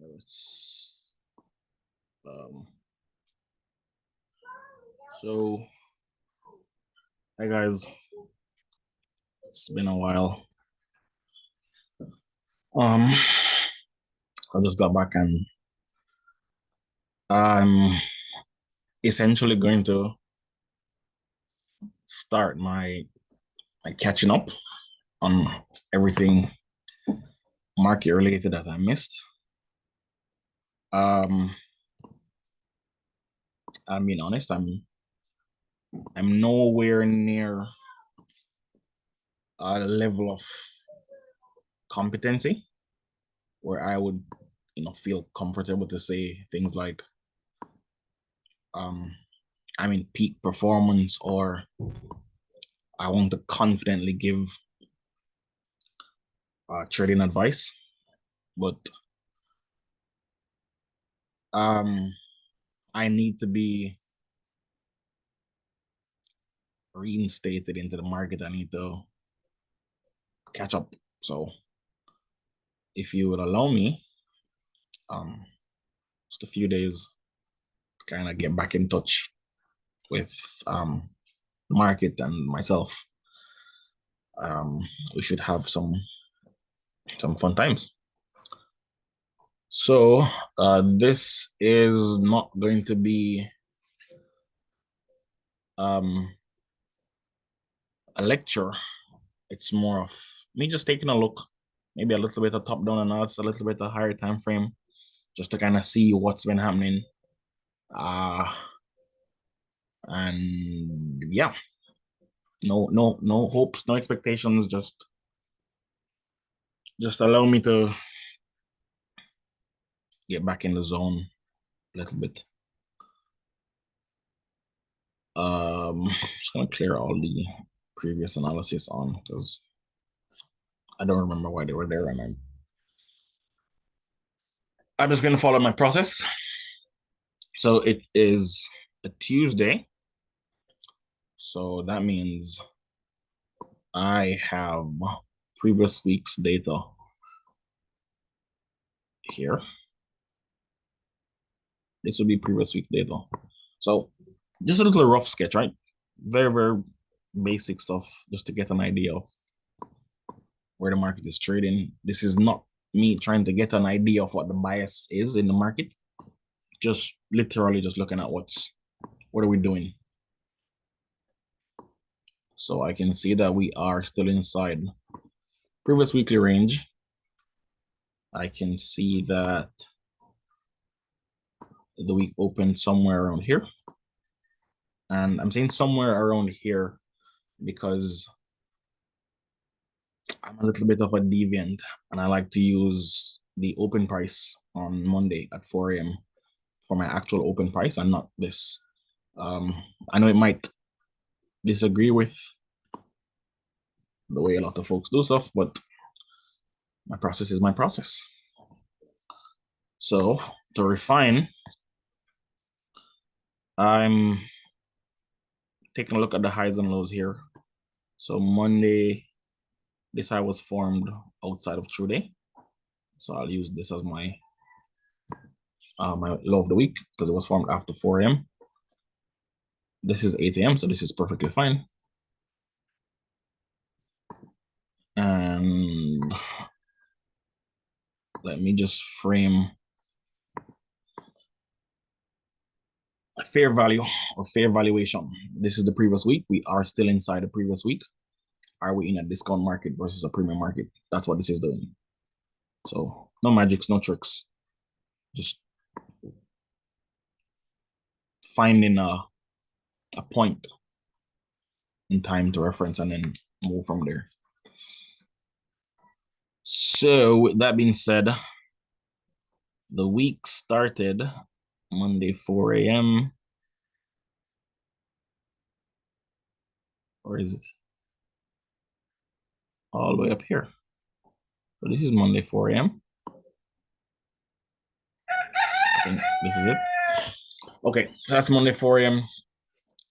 It's, so hi guys, it's been a while. I just got back and I'm essentially going to start my catching up on everything market related that I missed. I'm being honest, I'm nowhere near a level of competency where I would, feel comfortable to say things like I'm in peak performance, or I want to confidently give trading advice. But I need to be reinstated into the market. I need to catch up. So if you would allow me, just a few days to kind of get back in touch with the market and myself, we should have some fun times. So this is not going to be a lecture. It's more of me just taking a look, maybe a little bit of top down analysis, a little bit of higher time frame, just to kind of see what's been happening. And yeah, no hopes, no expectations. Just allow me to get back in the zone a little bit. Just gonna clear all the previous analysis on because I don't remember why they were there, and I'm just gonna follow my process. So it is a Tuesday, so that means I have previous week's data here. This will be previous week data. So just a little rough sketch, right? Very, very basic stuff just to get an idea of where the market is trading. This is not me trying to get an idea of what the bias is in the market. Just literally just looking at what are we doing. So I can see that we are still inside previous weekly range. I can see that the week opened somewhere around here. And I'm saying somewhere around here because I'm a little bit of a deviant and I like to use the open price on Monday at 4 a.m. for my actual open price and not this. I know it might disagree with the way a lot of folks do stuff, but my process is my process. So to refine, I'm taking a look at the highs and lows here. So Monday, this high was formed outside of true day. So I'll use this as my my low of the week because it was formed after 4 a.m. This is 8 a.m., so this is perfectly fine. And let me just frame a fair value or fair valuation. This is the previous week. We are still inside the previous week. Are we in a discount market versus a premium market? That's what this is doing. So no magics, no tricks. Just finding a point in time to reference and then move from there. So with that being said, the week started Monday 4 a.m. Or is it all the way up here? So this is Monday 4 a.m. I think this is it. Okay, so that's Monday 4 a.m.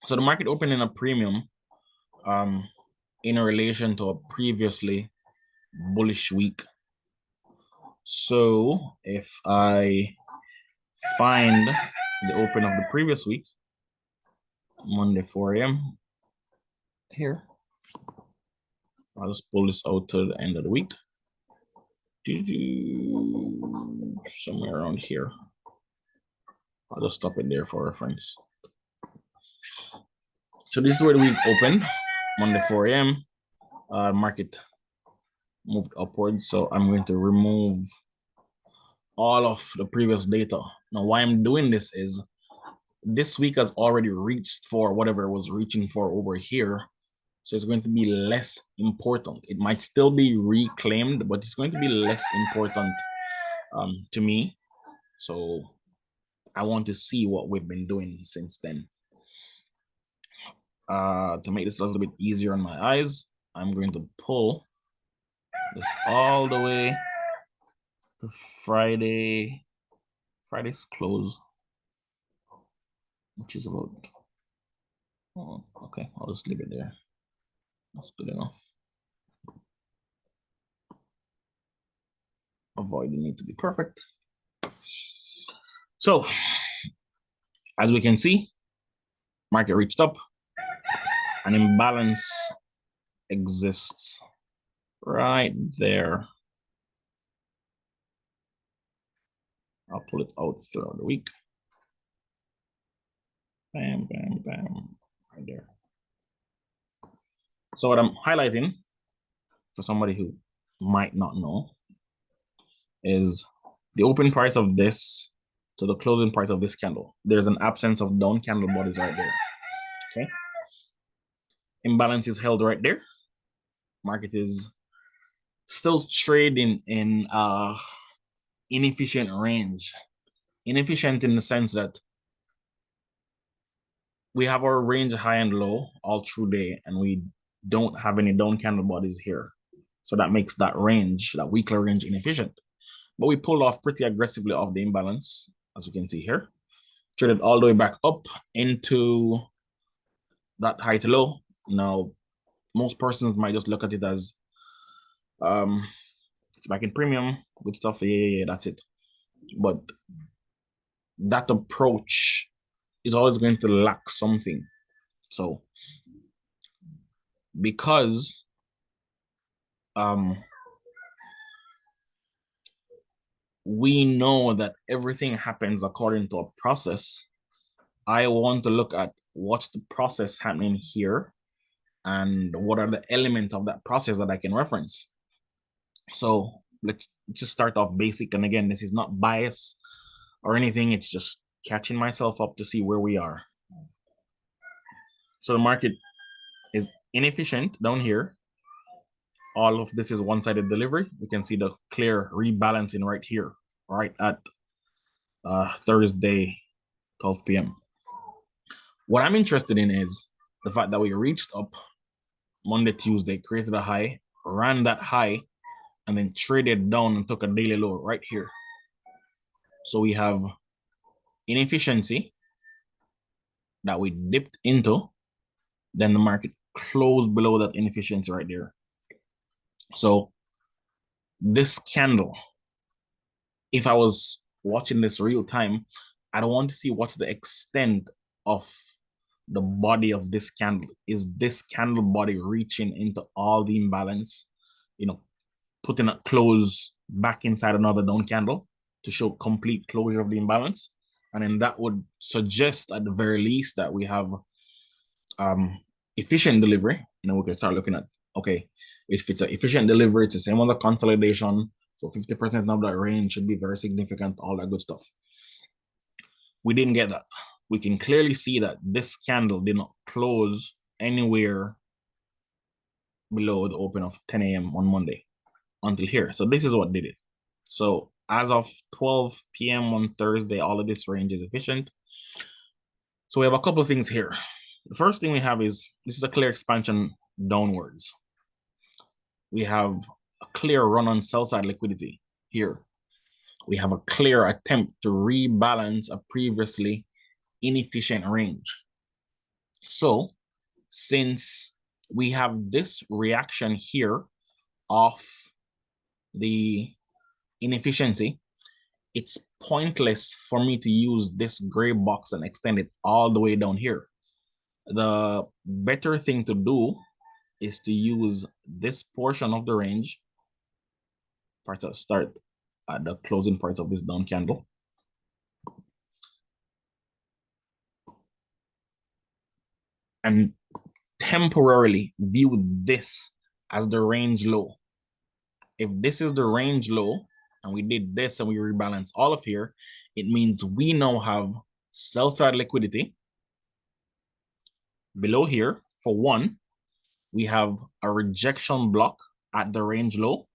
So the market opened in a premium in relation to a previously bullish week. So if I find the open of the previous week, Monday 4 a.m. here, I'll just pull this out to the end of the week. Somewhere around here. I'll just stop it there for reference. So this is where the week opened, Monday 4 a.m. Market moved upwards. So I'm going to remove all of the previous data. Now, why I'm doing this is this week has already reached for whatever it was reaching for over here. So it's going to be less important. It might still be reclaimed, but it's going to be less important to me. So I want to see what we've been doing since then. To make this a little bit easier on my eyes, I'm going to pull this all the way to Friday. Friday's close, which is about, oh, okay, I'll just leave it there. That's good enough. Avoid the need to be perfect. So, as we can see, market reached up, an imbalance exists right there. I'll pull it out throughout the week. Bam, bam, bam, right there. So what I'm highlighting for somebody who might not know is the open price of this to the closing price of this candle. There's an absence of down candle bodies right there. Okay. Imbalance is held right there. Market is still trading in inefficient range. Inefficient in the sense that we have our range high and low all through day, and we don't have any down candle bodies here. So that makes that range, that weekly range, inefficient. But we pulled off pretty aggressively off the imbalance, as we can see here. Traded all the way back up into that high to low. Now, most persons might just look at it as it's back in premium, good stuff. Yeah, that's it. But that approach is always going to lack something. So because we know that everything happens according to a process, I want to look at what's the process happening here and what are the elements of that process that I can reference. So let's just start off basic. And again, this is not bias or anything. It's just catching myself up to see where we are. So the market is inefficient down here. All of this is one-sided delivery. We can see the clear rebalancing right here, right at Thursday, 12 p.m. What I'm interested in is the fact that we reached up Monday, Tuesday, created a high, ran that high, and then traded down and took a daily low right here. So we have inefficiency that we dipped into, then the market closed below that inefficiency right there. So this candle, if I was watching this real time, I don't want to see what's the extent of the body of this candle. Is this candle body reaching into all the imbalance, putting a close back inside another down candle to show complete closure of the imbalance? And then that would suggest at the very least that we have efficient delivery. And then we can start looking at, okay, if it's an efficient delivery, it's the same as a consolidation. So 50% of that range should be very significant, all that good stuff. We didn't get that. We can clearly see that this candle did not close anywhere below the open of 10 a.m. on Monday until here. So this is what did it. So as of 12 p.m. on Thursday, all of this range is efficient. So we have a couple of things here. The first thing we have is, this is a clear expansion downwards. We have a clear run on sell side liquidity here. We have a clear attempt to rebalance a previously inefficient range. So since we have this reaction here of the inefficiency, it's pointless for me to use this gray box and extend it all the way down here. The better thing to do is to use this portion of the range, parts that start at the closing parts of this down candle, and temporarily view this as the range low. If this is the range low, and we did this and we rebalance all of here, it means we now have sell side liquidity below here. For one, we have a rejection block at the range low.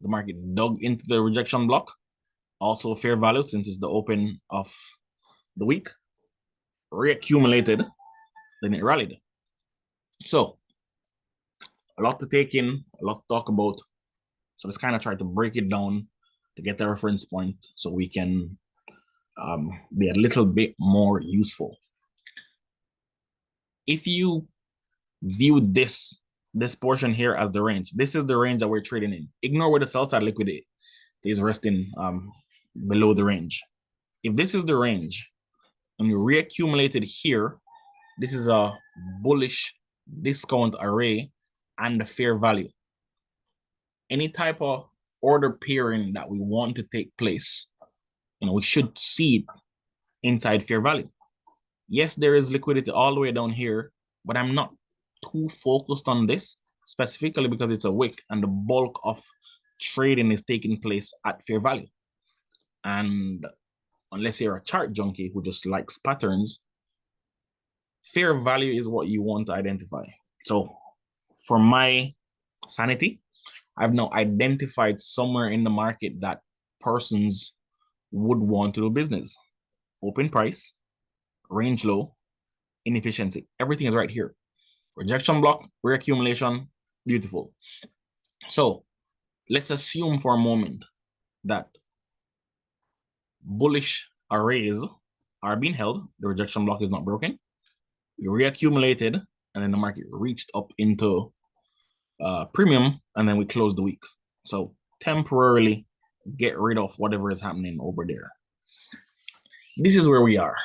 The market dug into the rejection block. Also fair value, since it's the open of the week, reaccumulated, then it rallied. So a lot to take in, a lot to talk about. So let's kind of try to break it down to get the reference point so we can be a little bit more useful. If you view this portion here as the range, this is the range that we're trading in. Ignore where the sell side liquidity is resting below the range. If this is the range and you reaccumulate it here, this is a bullish discount array and the fair value. Any type of order pairing that we want to take place, we should see it inside fair value. Yes, there is liquidity all the way down here, but I'm not too focused on this specifically because it's a wick and the bulk of trading is taking place at fair value. And unless you're a chart junkie who just likes patterns, fair value is what you want to identify. So for my sanity, I've now identified somewhere in the market that persons would want to do business. Open price, range low, inefficiency. Everything is right here. Rejection block, reaccumulation, beautiful. So let's assume for a moment that bullish arrays are being held. The rejection block is not broken. We reaccumulated, and then the market reached up into premium, and then we closed the week. So temporarily get rid of whatever is happening over there. This is where we are.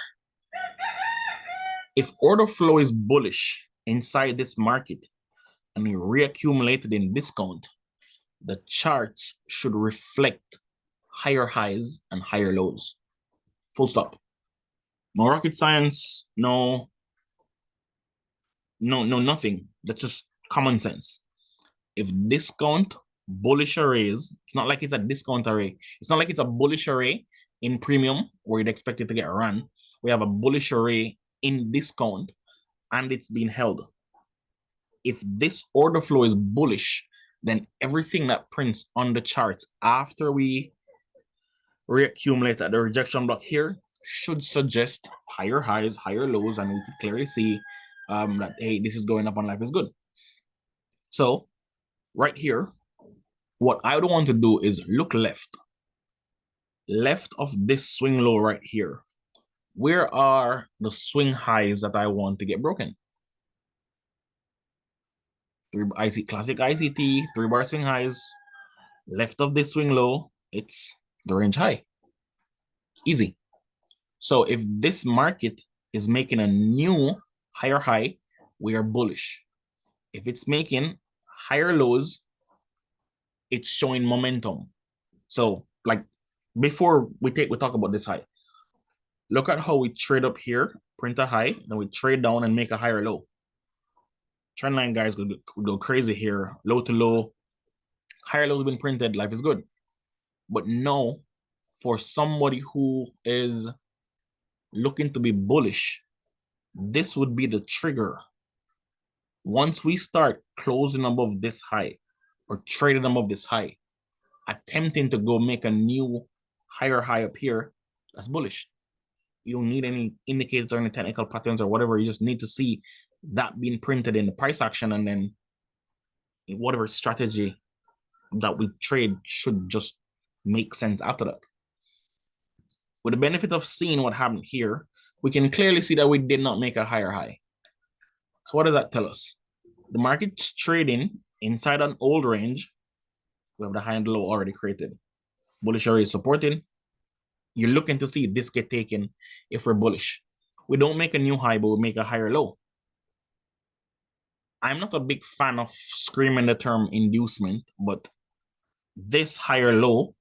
If order flow is bullish inside this market and we reaccumulated in discount, the charts should reflect higher highs and higher lows. Full stop. No rocket science, no nothing. That's just common sense. If discount bullish arrays, it's not like it's a discount array. It's not like it's a bullish array in premium where you'd expect it to get run. We have a bullish array in discount and it's being held. If this order flow is bullish, then everything that prints on the charts after we reaccumulate at the rejection block here should suggest higher highs, higher lows, and we could clearly see that, hey, this is going up and life is good. So right here, what I would want to do is look left of this swing low right here. Where are the swing highs that I want to get broken? Classic ICT, 3-bar swing highs. Left of this swing low, it's the range high. Easy. So if this market is making a new higher high, we are bullish. If it's making higher lows, it's showing momentum. So like before we talk about this high, look at how we trade up here, print a high, then we trade down and make a higher low. Trendline guys would go crazy here. Low to low, higher lows been printed, life is good. But no, for somebody who is looking to be bullish, this would be the trigger. Once we start closing above this high or trading above this high, attempting to go make a new higher high up here, that's bullish. You don't need any indicators or any technical patterns or whatever. You just need to see that being printed in the price action, and then whatever strategy that we trade should just make sense after that. With the benefit of seeing what happened here, we can clearly see that we did not make a higher high. So what does that tell us? The market's trading inside an old range. We have the high and the low already created. Bullish area is supported. You're looking to see this get taken if we're bullish. We don't make a new high, but we make a higher low. I'm not a big fan of screaming the term inducement, but this higher low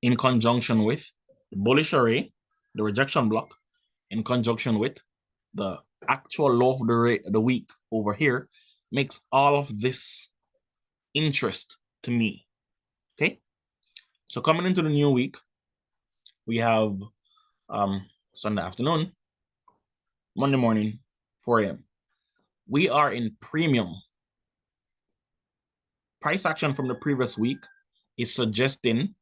in conjunction with the bullish array, the rejection block, in conjunction with the actual low of the week over here, makes all of this interest to me. Okay, so coming into the new week, we have Sunday afternoon, Monday morning, 4 a.m. We are in premium. Price action from the previous week is suggesting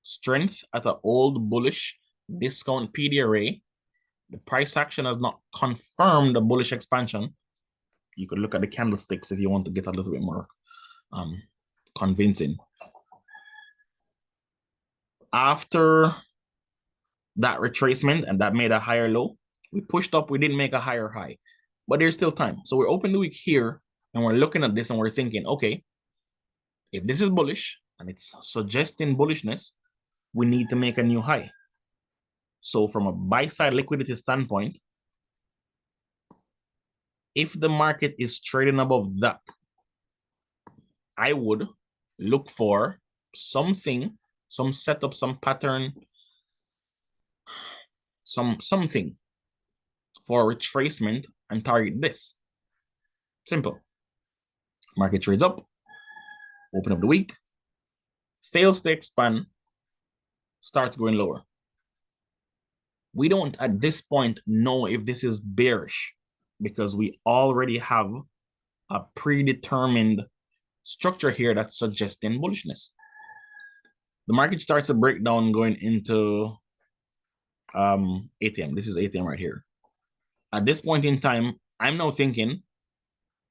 strength at an old bullish discount PD array. The price action has not confirmed the bullish expansion. You could look at the candlesticks if you want to get a little bit more convincing. After that retracement, and that made a higher low, we pushed up, we didn't make a higher high, but there's still time. So we're open the week here, and we're looking at this and we're thinking, okay, if this is bullish and it's suggesting bullishness, we need to make a new high. So from a buy side liquidity standpoint, if the market is trading above that, I would look for something, some setup, some pattern, something for retracement and target this. Simple. Market trades up, open up the week, fails to expand, starts going lower. We don't at this point know if this is bearish because we already have a predetermined structure here that's suggesting bullishness. The market starts to break down going into ATM. This is ATM right here. At this point in time, I'm now thinking,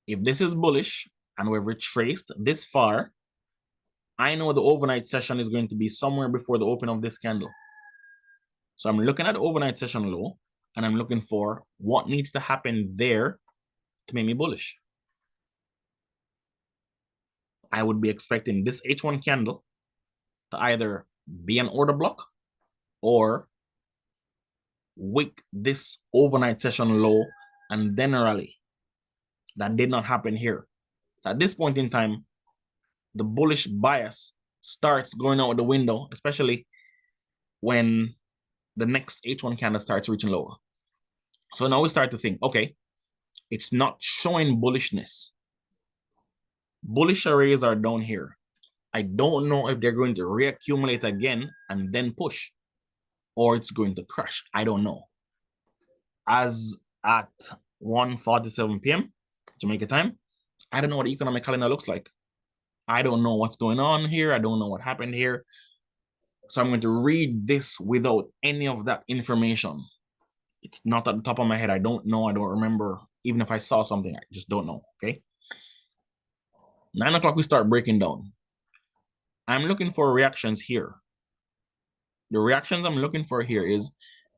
if this is bullish and we've retraced this far, I know the overnight session is going to be somewhere before the open of this candle. So I'm looking at the overnight session low, and I'm looking for what needs to happen there to make me bullish. I would be expecting this H1 candle to either be an order block or wick this overnight session low and then rally. That did not happen here. So at this point in time, the bullish bias starts going out the window, especially when the next H1 candle starts reaching lower. So now we start to think, okay, it's not showing bullishness. Bullish arrays are down here. I don't know if they're going to reaccumulate again and then push, or it's going to crash. I don't know. As at 1:47 p.m. Jamaica time, I don't know what the economic calendar looks like. I don't know what's going on here. I don't know what happened here. So I'm going to read this without any of that information. It's not at the top of my head. I don't know. I don't remember. Even if I saw something, I just don't know. Okay. 9 o'clock, we start breaking down. I'm looking for reactions here. The reactions I'm looking for here is,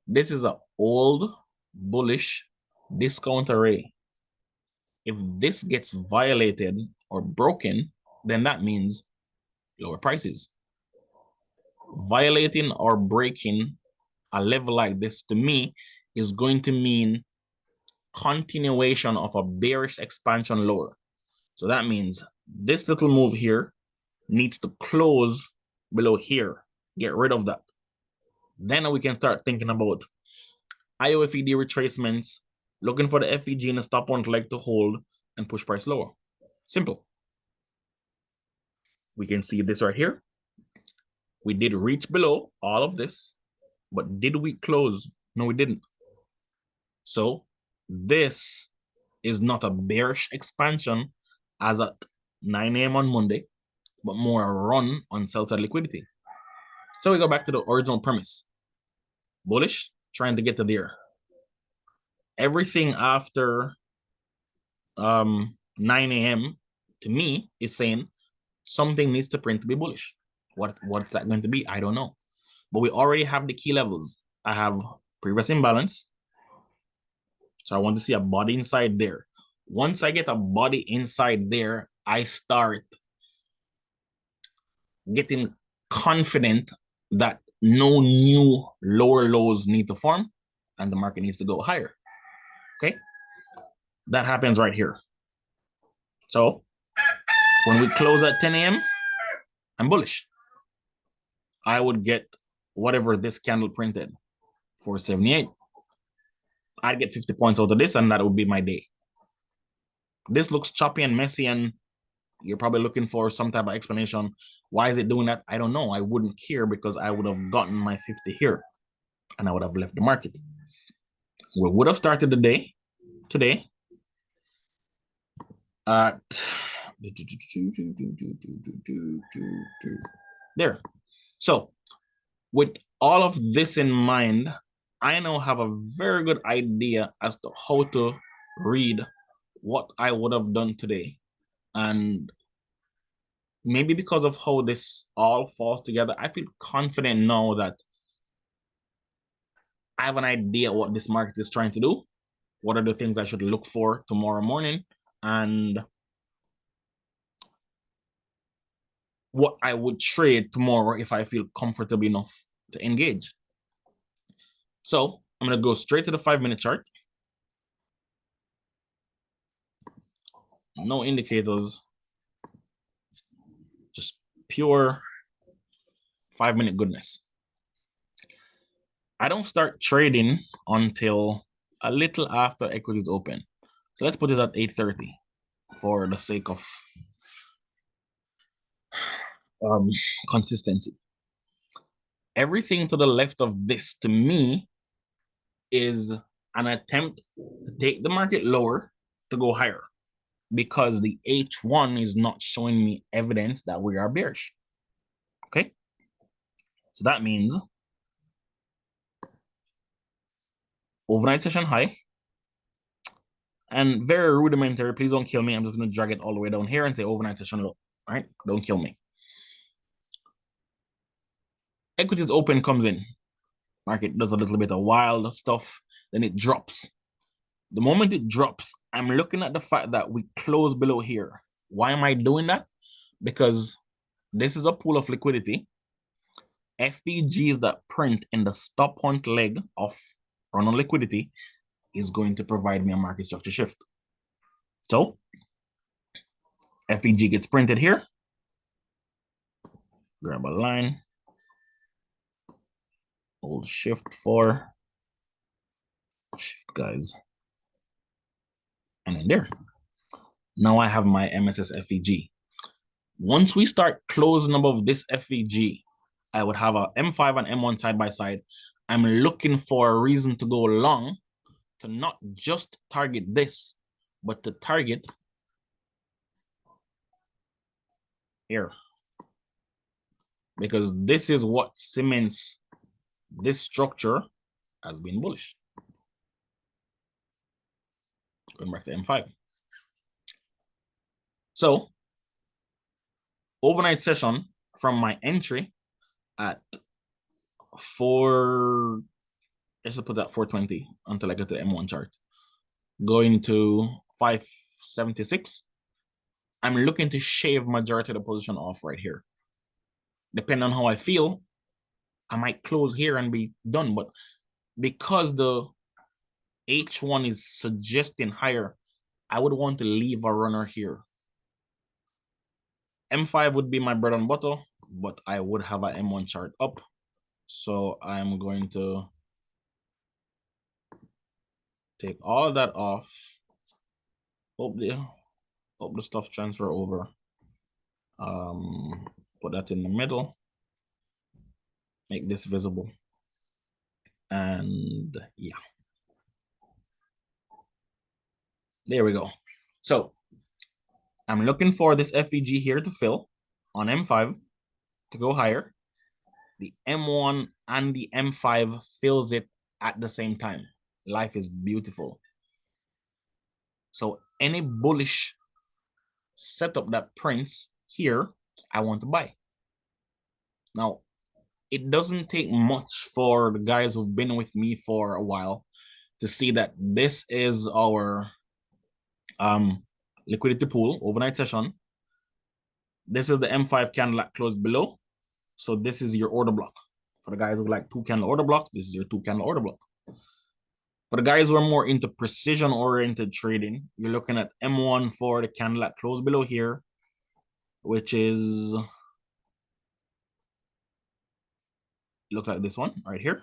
this is an old bullish discount array. If this gets violated or broken, then that means lower prices. Violating or breaking a level like this to me is going to mean continuation of a bearish expansion lower. So that means this little move here needs to close below here. Get rid of that. Then we can start thinking about IOFED retracements, looking for the FEG and the stop on leg to hold and push price lower. Simple. We can see this right here. We did reach below all of this, but did we close? No, we didn't. So this is not a bearish expansion as at 9 a.m. on Monday, but more a run on sell-side liquidity. So we go back to the original premise. Bullish, trying to get to there. Everything after 9 a.m. to me is saying something needs to print to be bullish. What's that going to be? I don't know. But we already have the key levels. I have previous imbalance. So I want to see a body inside there. Once I get a body inside there, I start getting confident that no new lower lows need to form and the market needs to go higher. Okay, that happens right here. So when we close at 10 a.m., I'm bullish. I would get whatever this candle printed, 478. I'd get 50 points out of this, and that would be my day. This looks choppy and messy, and you're probably looking for some type of explanation. Why is it doing that? I don't know. I wouldn't care because I would have gotten my 50 here, and I would have left the market. We would have started the day today at there. So with all of this in mind, I now have a very good idea as to how to read what I would have done today. And maybe because of how this all falls together, I feel confident now that I have an idea what this market is trying to do. What are the things I should look for tomorrow morning? And what I would trade tomorrow if I feel comfortable enough to engage. So I'm going to go straight to the 5-minute chart. No indicators, just pure 5-minute goodness. I don't start trading until a little after equities open. So let's put it at 8:30 for the sake of consistency. Everything to the left of this, to me, is an attempt to take the market lower to go higher, because the H1 is not showing me evidence that we are bearish. Okay, so that means overnight session high, and very rudimentary, please don't kill me. I'm just going to drag it all the way down here and say overnight session low. All right, don't kill me. Equities open comes in. Market does a little bit of wild stuff, then it drops. The moment it drops, I'm looking at the fact that we close below here. Why am I doing that? Because this is a pool of liquidity. FVGs that print in the stop hunt leg of run on liquidity is going to provide me a market structure shift. So FVG gets printed here. Grab a line. Hold shift for shift, guys. And then there. Now I have my MSS FVG. Once we start closing above this FVG, I would have a M5 and M1 side by side. I'm looking for a reason to go long, to not just target this, but to target here. Because this is what cements this structure as being bullish. Going back to M5. So, overnight session from my entry at 4, let's just put that 420 until I get to the M1 chart. Going to 576. I'm looking to shave majority of the position off right here. Depending on how I feel, I might close here and be done. But because the H1 is suggesting higher, I would want to leave a runner here. M5 would be my bread and butter, but I would have an M1 chart up. So I'm going to take all of that off. Hope the stuff transfer over. Put that in the middle. Make this visible. And yeah. There we go. So I'm looking for this FVG here to fill on M5 to go higher. The M1 and the M5 fills it at the same time. Life is beautiful. So any bullish setup that prints here, I want to buy. Now, it doesn't take much for the guys who've been with me for a while to see that this is our liquidity pool overnight session. This is the M5 candle that closed below. So this is your order block. For the guys who like 2-candle order blocks, this is your 2-candle order block. For the guys who are more into precision-oriented trading, you're looking at M1 for the candle that closed below here, which is, looks like this one right here.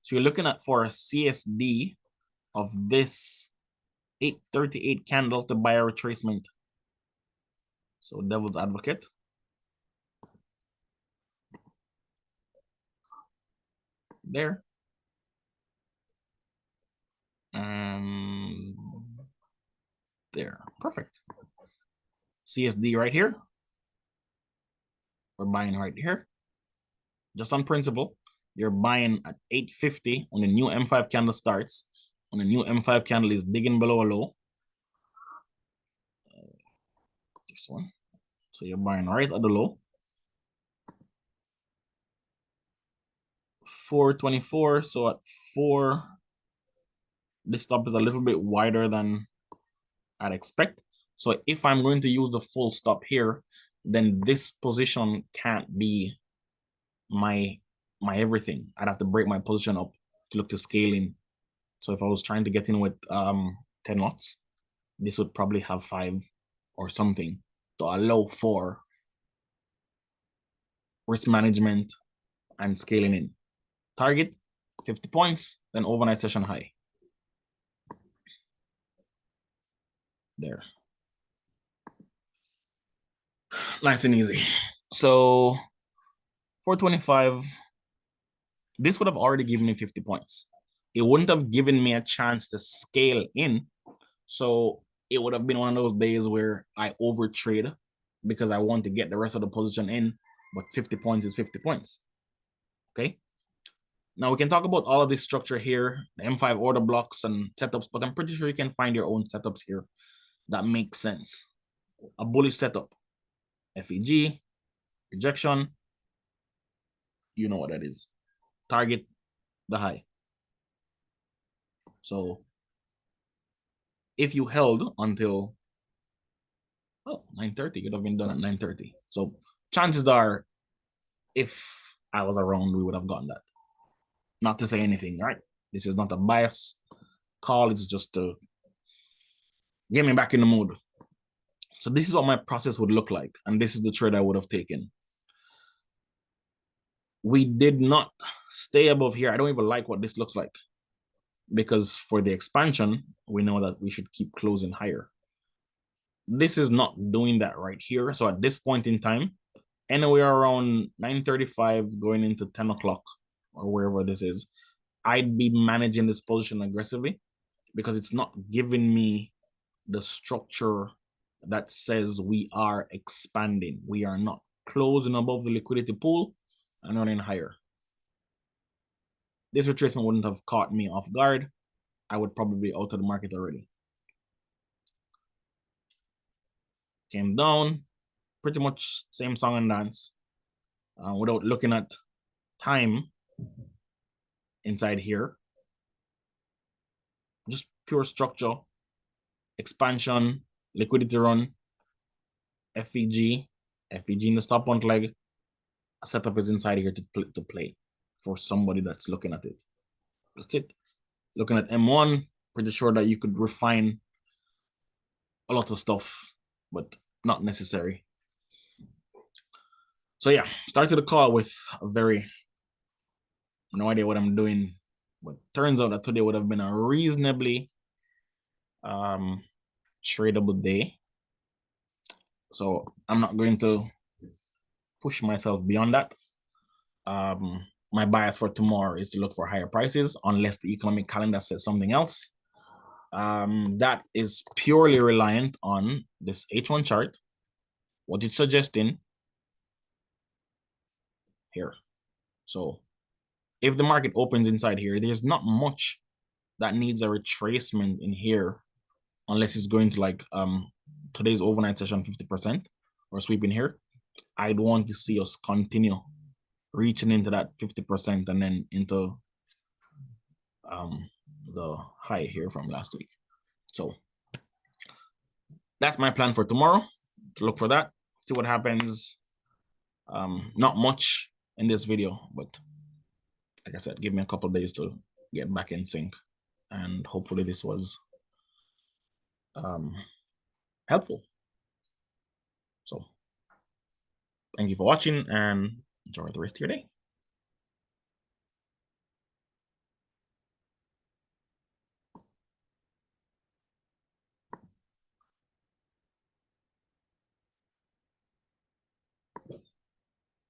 So you're looking at for a CSD of this 838 candle to buy a retracement. So devil's advocate. There. And there. Perfect. CSD right here. We're buying right here. Just on principle. You're buying at 850 when the new M5 candle starts. When the new M5 candle is digging below a low. This one. So you're buying right at the low. 424. So at 4, this stop is a little bit wider than I'd expect. So if I'm going to use the full stop here, then this position can't be my everything. I'd have to break my position up to look to scale in. So if I was trying to get in with 10 lots, this would probably have 5 or something to allow for risk management and scaling in. Target 50 points, then overnight session high. There. Nice and easy. So 425, this would have already given me 50 points. It wouldn't have given me a chance to scale in. So it would have been one of those days where I overtrade because I want to get the rest of the position in, but 50 points is 50 points. Okay. Now we can talk about all of this structure here, the M5 order blocks and setups, but I'm pretty sure you can find your own setups here that make sense. A bullish setup, FEG, rejection, you know what that is. Target the high. So if you held until 9:30, it would have been done at 9:30. So chances are, if I was around, we would have gotten that. Not to say anything, right? This is not a bias call. It's just to get me back in the mood. So this is what my process would look like. And this is the trade I would have taken. We did not stay above here. I don't even like what this looks like, because for the expansion, we know that we should keep closing higher. This is not doing that right here. So at this point in time, anywhere around 9:35 going into 10 o'clock or wherever this is, I'd be managing this position aggressively because it's not giving me the structure that says we are expanding. We are not closing above the liquidity pool and running higher. This retracement wouldn't have caught me off guard. I would probably be out of the market already. Came down, pretty much same song and dance, without looking at time inside here. Just pure structure, expansion, liquidity run, FEG in the stop punt leg. A setup is inside here to play for somebody that's looking at it. That's it. Looking at M1, pretty sure that you could refine a lot of stuff, but not necessary. So yeah, started the call with a very, no idea what I'm doing, but turns out that today would have been a reasonably tradable day. So I'm not going to push myself beyond that. My bias for tomorrow is to look for higher prices unless the economic calendar says something else. That is purely reliant on this H1 chart, what it's suggesting here. So if the market opens inside here, there's not much that needs a retracement in here unless it's going to like today's overnight session 50% or sweep in here. I'd want to see us continue reaching into that 50% and then into the high here from last week. So that's my plan for tomorrow, to look for that, see what happens. Not much in this video, but like I said, give me a couple days to get back in sync, and hopefully this was helpful. So thank you for watching and enjoy the rest of your day.